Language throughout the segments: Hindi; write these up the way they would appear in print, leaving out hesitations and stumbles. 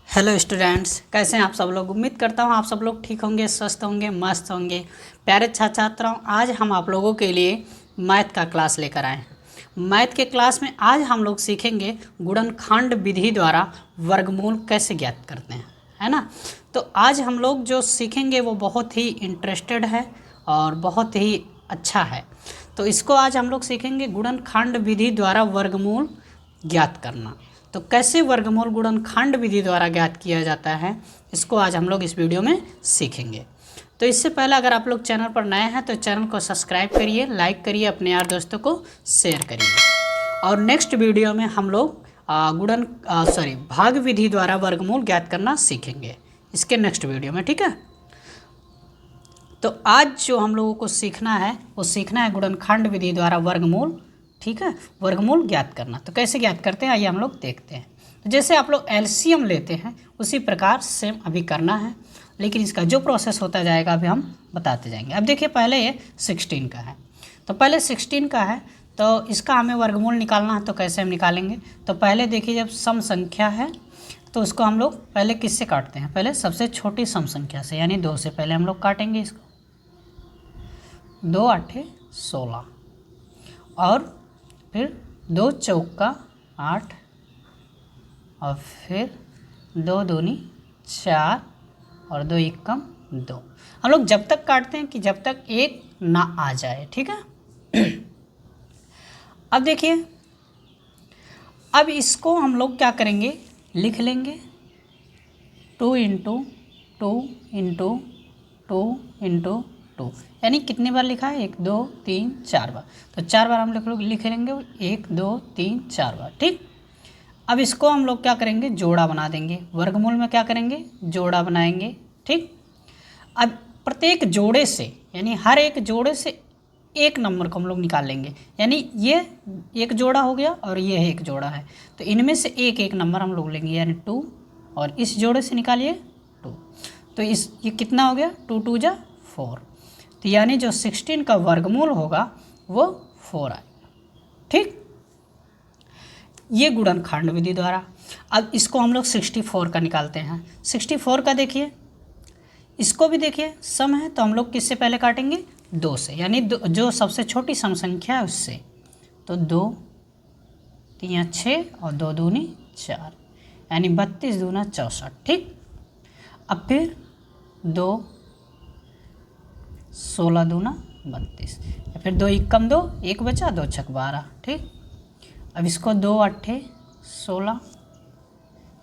हेलो स्टूडेंट्स, कैसे हैं आप सब लोग। उम्मीद करता हूं आप सब लोग ठीक होंगे, स्वस्थ होंगे, मस्त होंगे। प्यारे छात्र छात्राओं, आज हम आप लोगों के लिए मैथ का क्लास लेकर आए हैं। मैथ के क्लास में आज हम लोग सीखेंगे गुणनखंड विधि द्वारा वर्गमूल कैसे ज्ञात करते हैं, है ना। तो आज हम लोग जो सीखेंगे वो बहुत ही इंटरेस्टेड है और बहुत ही अच्छा है। तो इसको आज हम लोग सीखेंगे गुणनखंड विधि द्वारा वर्गमूल ज्ञात करना। तो कैसे वर्गमूल गुणनखंड विधि द्वारा ज्ञात किया जाता है, इसको आज हम लोग इस वीडियो में सीखेंगे। तो इससे पहले अगर आप लोग चैनल पर नए हैं तो चैनल को सब्सक्राइब करिए, लाइक करिए, अपने यार दोस्तों को शेयर करिए। और नेक्स्ट वीडियो में हम लोग भाग विधि द्वारा वर्गमूल ज्ञात करना सीखेंगे इसके नेक्स्ट वीडियो में, ठीक है। तो आज जो हम लोगों को सीखना है वो सीखना है गुणनखंड विधि द्वारा वर्गमूल, ठीक है, वर्गमूल ज्ञात करना। तो कैसे ज्ञात करते हैं आइए हम लोग देखते हैं। तो जैसे आप लोग एलसीएम लेते हैं उसी प्रकार सेम अभी करना है, लेकिन इसका जो प्रोसेस होता जाएगा अभी हम बताते जाएंगे। अब देखिए पहले ये 16 का है, तो पहले 16 का है तो इसका हमें वर्गमूल निकालना है। तो कैसे हम निकालेंगे, तो पहले देखिए जब सम संख्या है तो उसको हम लोग पहले किससे काटते हैं, पहले सबसे छोटी सम संख्या से, यानी 2 से पहले हम लोग काटेंगे इसको। 2 8 16 और फिर 2 चौका 8 और फिर 2 दूनी 4 और 2 एकम 2। हम लोग जब तक काटते हैं कि जब तक एक ना आ जाए, ठीक है। अब देखिए, अब इसको हम लोग क्या करेंगे, लिख लेंगे 2 इंटू 2 इंटू 2 इंटू 2, यानी कितनी बार लिखा है, 1 2 3 4 बार। तो 4 बार हम लोग लिख लेंगे, 1 2 3 4 बार, ठीक। अब इसको हम लोग क्या करेंगे, जोड़ा बना देंगे। वर्गमूल में क्या करेंगे, जोड़ा बनाएंगे, ठीक। अब प्रत्येक जोड़े से, यानी हर एक जोड़े से एक नंबर को हम लोग निकाल लेंगे। यानी ये एक जोड़ा हो गया और ये एक जोड़ा है, तो इनमें से एक एक नंबर हम लोग लेंगे, यानी 2, और इस जोड़े से निकालिए 2। तो ये कितना हो गया, 2 2 जा 4। तो यानी जो 16 का वर्गमूल होगा वो 4 आएगा, ठीक। ये गुणनखंड विधि द्वारा। अब इसको हम लोग 64 का निकालते हैं। 64 का देखिए, इसको भी देखिए सम है तो हम लोग किससे पहले काटेंगे, 2 से, यानी जो सबसे छोटी सम संख्या है उससे। तो 2 3 6 और 2 दूनी 4, यानी 32 दूना 64, ठीक। अब फिर 2 16 दूना 32, फिर 2 एकम 2, 1 बचा, 2 छक 12, ठीक। अब इसको 2 8 16,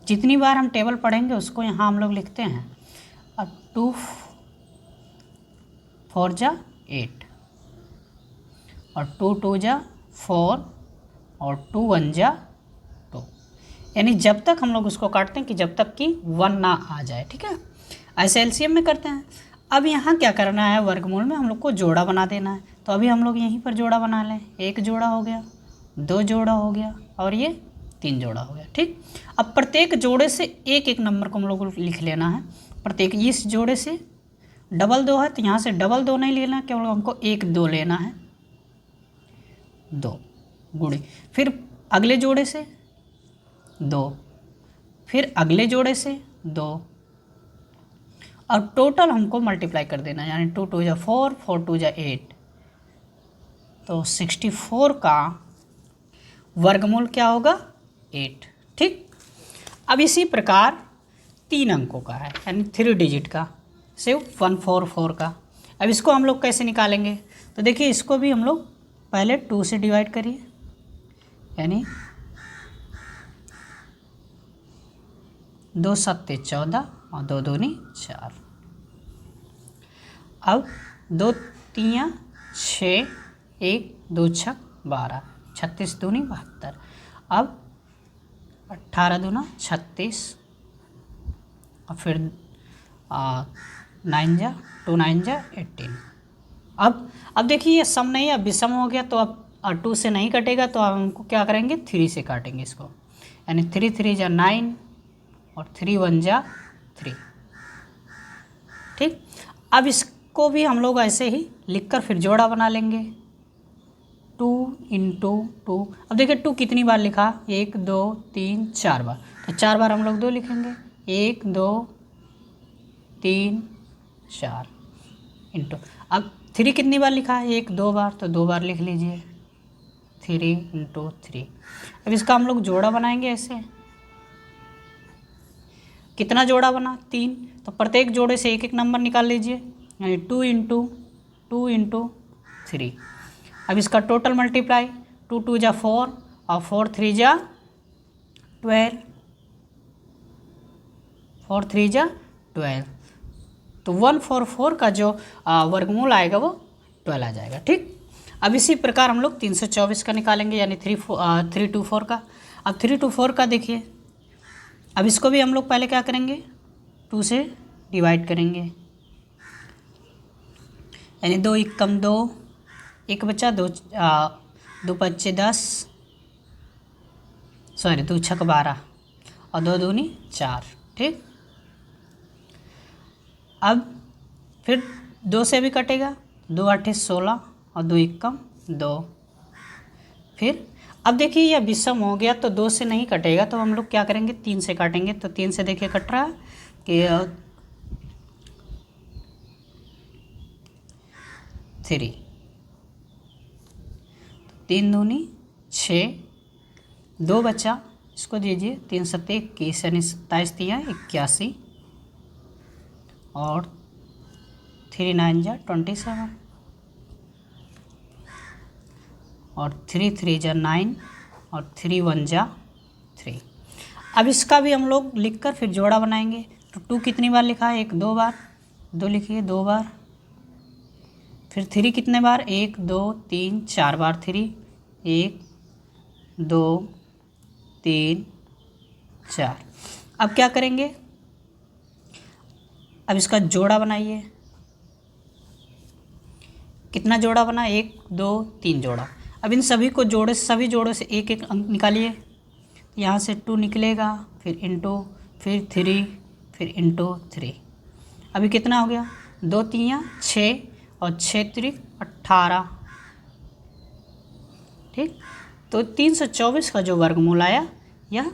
जितनी बार हम टेबल पढ़ेंगे उसको यहाँ हम लोग लिखते हैं। अब 2 4 जा 8 और 2 2 जा 4 और 2 1 जा 2, यानी जब तक हम लोग उसको काटते हैं कि जब तक कि 1 ना आ जाए, ठीक है। ऐसे एलसीएम में करते हैं। अब यहाँ क्या करना है, वर्गमूल में हम लोग को जोड़ा बना देना है। तो अभी हम लोग यहीं पर जोड़ा बना लें। 1 जोड़ा हो गया, 2 जोड़ा हो गया और ये 3 जोड़ा हो गया, ठीक। अब प्रत्येक जोड़े से एक एक नंबर को हम लोग को लिख लेना है। प्रत्येक इस जोड़े से डबल 2 है तो यहाँ से डबल 2 नहीं लेना, केवल हमको 1 2 लेना है, 2 गुणे, फिर अगले जोड़े से 2, फिर अगले जोड़े से 2, और टोटल हमको मल्टीप्लाई कर देना, यानी 2 2 जा 4 4 2 जा 8। तो 64 का वर्गमूल क्या होगा, 8, ठीक। अब इसी प्रकार 3 अंकों का है, यानी 3 डिजिट का, सिर्फ 144 का। अब इसको हम लोग कैसे निकालेंगे, तो देखिए इसको भी हम लोग पहले 2 से डिवाइड करिए, यानी 2 7 14 और 2 दूनी 4। अब 2 3 6 1 2 छक 12, 36 दूनी 72। अब 18 दूना 36 और फिर 9 जा 2 9 जा 18। अब देखिए ये सम नहीं है, अब विषम हो गया, तो अब 2 से नहीं कटेगा, तो अब हमको क्या करेंगे, 3 से काटेंगे इसको, यानी 3 3 जा 9 और 3 1 जा 3, ठीक। अब इसको भी हम लोग ऐसे ही लिखकर फिर जोड़ा बना लेंगे, 2 इंटू 2। अब देखिए 2 कितनी बार लिखा, 1 2 3 4 बार, तो 4 बार हम लोग 2 लिखेंगे, 1 2 3 4 इंटू, अब 3 कितनी बार लिखा है? 1 2 बार, तो 2 बार लिख लीजिए 3 इंटू 3। अब इसका हम लोग जोड़ा बनाएंगे ऐसे। कितना जोड़ा बना? 3। तो प्रत्येक जोड़े से एक एक नंबर निकाल लीजिए, यानी 2 इंटू 3। अब इसका टोटल मल्टीप्लाई, 2 2 जा 4 और 4 3 जा 12, 4 3 जा 12। तो 144 का जो वर्गमूल आएगा वो 12 आ जाएगा। ठीक, अब इसी प्रकार हम लोग 324 का निकालेंगे, यानी 324 का। अब 324 का देखिए, अब इसको भी हम लोग पहले क्या करेंगे? 2 से डिवाइड करेंगे, यानी 2 एकम 2, 1 बचा 2, 2 पच्चे 10, सॉरी 2 छक 12 और 2 दूनी 4। ठीक, अब फिर 2 से भी कटेगा, 2 8 16 और 2 एकम 2। फिर अब देखिए यह विषम हो गया तो 2 से नहीं कटेगा, तो हम लोग क्या करेंगे? 3 से काटेंगे। तो 3 से देखिए कट रहा है कि 3, 3 दूनी 6, 2 बचा, इसको दीजिए 3 सत्ते 21, यानी 27 दिया 81 और 3 9 जा 27 और 3 3 जा 9 और 3 1 जा 3। अब इसका भी हम लोग लिखकर फिर जोड़ा बनाएंगे। तो 2 कितनी बार लिखा है? 1 2 बार, 2 लिखिए 2 बार। फिर 3 कितने बार? 1 2 3 4 बार 3, 1 2 3 4। अब क्या करेंगे? अब इसका जोड़ा बनाइए। कितना जोड़ा बना? 1 2 3 जोड़ा। अब इन सभी को जोड़े, सभी जोड़ों से एक एक अंक निकालिए। यहाँ से 2 निकलेगा, फिर इंटू, फिर 3, फिर इंटू 3। अभी कितना हो गया? 2 3 6 और 6 3 18। ठीक, तो 324 का जो वर्गमूल आया यह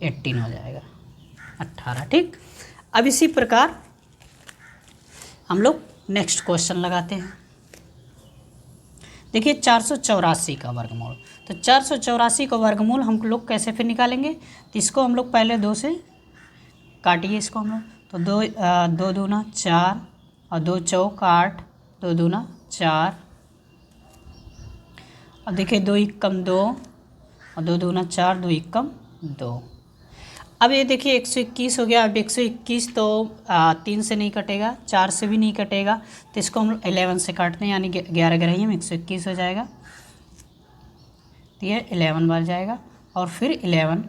18 हो जाएगा, 18। ठीक, अब इसी प्रकार हम लोग नेक्स्ट क्वेश्चन लगाते हैं। देखिए 484 का वर्गमूल। तो 484 का वर्गमूल हम लोग कैसे फिर निकालेंगे? तो इसको हम लोग पहले 2 से काटिए इसको हम लोग। तो 2 दूना 4 और 2 चौक 8, 2 दूना 4। अब देखिए 2 एकम 2 और 2 दूना 4, 2 एकम 2। अब ये देखिए 121 हो गया। अब 121 तो 3 से नहीं कटेगा, 4 से भी नहीं कटेगा, तो इसको हम 11 से काटते हैं, यानी 11 ग्रही में 121 हो जाएगा। तो ये 11 बार जाएगा और फिर 11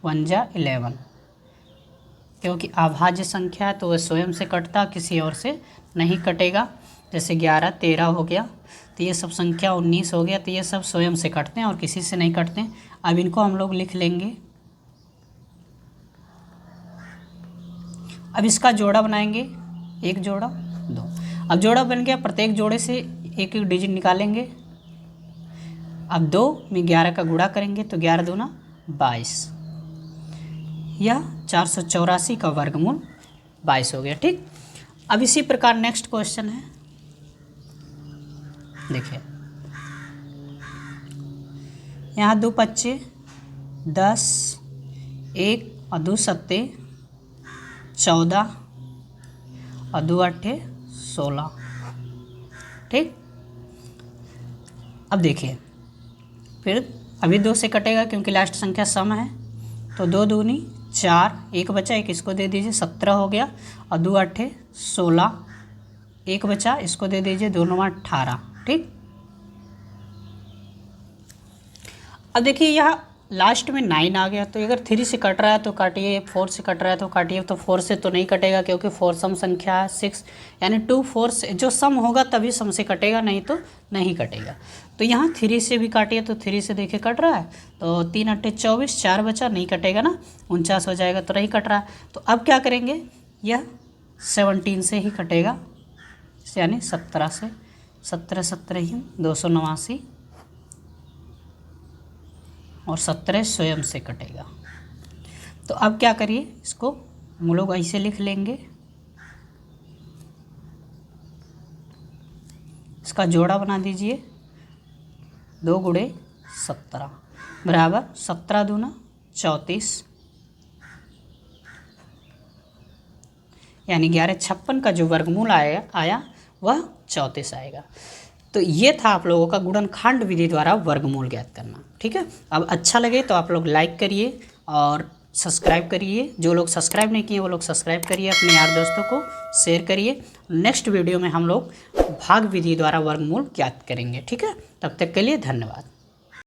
1 जा 11, क्योंकि अभाज्य संख्या है तो वह स्वयं से कटता, किसी और से नहीं कटेगा। जैसे 11 13 हो गया, तो ये सब संख्या 19 हो गया, तो ये सब स्वयं से कटते हैं और किसी से नहीं कटते हैं। अब इनको हम लोग लिख लेंगे। अब इसका जोड़ा बनाएंगे, 1 जोड़ा 2। अब जोड़ा बन गया, प्रत्येक जोड़े से एक एक डिजिट निकालेंगे। अब 2 में 11 का गुणा करेंगे, तो 11 दूना 22। यह 484 का वर्गमूल 22 हो गया। ठीक, अब इसी प्रकार नेक्स्ट क्वेश्चन है। देखिए यहाँ 2 पच्चे 10, 1 और 2 सत्ते 14 और 2 अट्ठे 16। ठीक, अब देखिए फिर अभी 2 से कटेगा क्योंकि लास्ट संख्या सम है। तो 2 दूनी 4, 1 बचा, 1 इसको दे दीजिए, 17 हो गया और 2 अट्ठे 16, 1 बचा, इसको दे दीजिए, 2 9 18। ठीक, अब देखिए यह लास्ट में 9 आ गया, तो अगर 3 से कट रहा है तो काटिए, 4 से कट रहा है तो काटिए। तो 4 से तो नहीं कटेगा क्योंकि 4 सम संख्या है, 6 यानी 2 4 से जो सम होगा तभी सम से कटेगा, नहीं तो नहीं कटेगा। तो यहाँ 3 से भी काटिए, तो 3 से देखिए कट रहा है, तो 3 अट्ठे 24, 4 बचा, नहीं कटेगा ना, 49 हो जाएगा, तो नहीं कट रहा है। तो अब क्या करेंगे? यह 17 से ही कटेगा, यानी 17 से, 17 17 ही 289 और 17 स्वयं से कटेगा। तो अब क्या करिए, इसको हम लोग ऐसे लिख लेंगे, इसका जोड़ा बना दीजिए, 2 गुणे 17 बराबर 17 दूना 34, यानी 1156 का जो वर्गमूल आया वह 34 आएगा। तो ये था आप लोगों का गुणनखंड विधि द्वारा वर्गमूल ज्ञात करना। ठीक है, अब अच्छा लगे तो आप लोग लाइक करिए और सब्सक्राइब करिए। जो लोग सब्सक्राइब नहीं किए वो लोग सब्सक्राइब करिए, अपने यार दोस्तों को शेयर करिए। नेक्स्ट वीडियो में हम लोग भाग विधि द्वारा वर्गमूल ज्ञात करेंगे। ठीक है, तब तक के लिए धन्यवाद।